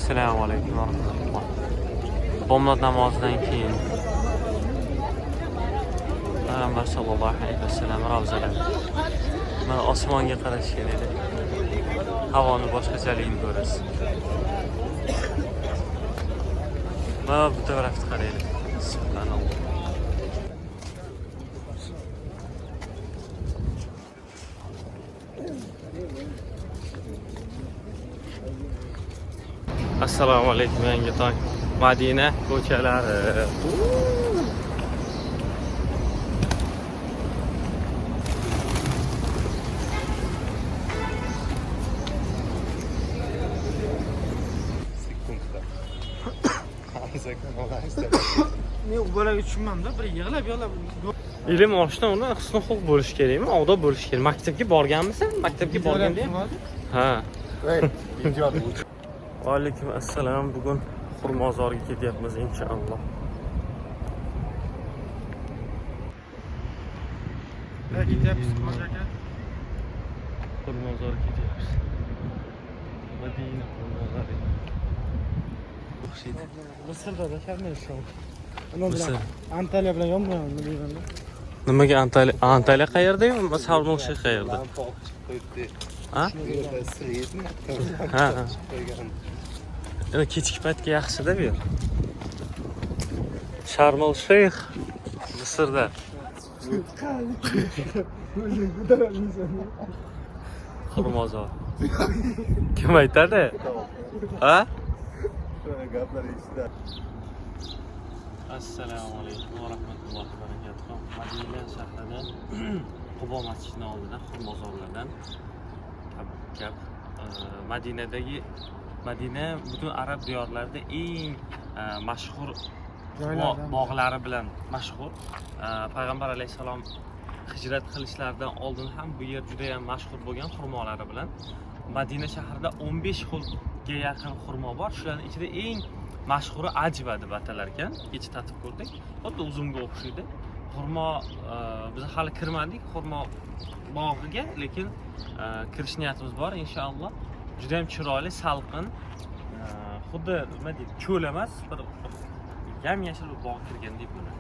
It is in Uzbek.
Assalomu alaykum va rahmatulloh. Bomdod namozidan keyin Payg'ambar sallallohu alayhi vasallam ravzalar. Mana osmonga qarashgan edi. Havoni boshqachaligini ko'rasiz. Mana bu tarafga qaraylik. Subhanalloh. Assalomu alaykum yangi tong. Madina ko'chalari. Men u bolaga tushunmamda, bir yig'lab Ilm olishdan uni husn xulq bo'lish kerakmi? Odob bo'lish kerak. Maktabga borganmisan? Maktabga borganda ham? Ha. Va alaykum assalom. Bugun Xurmozorga ketyapmiz inshaalloh. ketyapmiz aka. Xurmozorga ketyapmiz. Madina Xurmozori. Misrda yasharmiz shu. Misr. Antaliya bilan yonma-yon deymanda. Nimaga Antaliya? Antaliya qayerda-yu? Sarmulshi qayerda? Ha? Ha. Yana kechki paytga yaxshi-da bu yer. Sharmul Shayx Misrda. Xurmozor. Kim aytadi? Ha? Assalomu alaykum va rahmatullohi va barakatuh. Madina shahrida Qubo masjidining oldida Xurmozorlardan gap. Madina butun arab diyorlarida eng mashhur bog'lari bilan mashhur. Payg'ambar alayhisalom hijrat qilishlaridan oldin ham bu yer juda ham mashhur bo'lgan xurmolari bilan. Madina shahrida 15 xilga yaqin xurmo bor. Shularning ichida eng mashhuri ajva deb atalar ekan. Kecha tatib ko'rdik. Xuddi uzumga o'xshaydi. Xurmo biz hali kirmadik xurmo bog'iga, lekin kirish niyatimiz bor inshaalloh. Juda ham chiroyli, salqin. Xuddi nima deydi, cho'l emas, bir yam-yashil bir bog' kirgandek bo'ladi.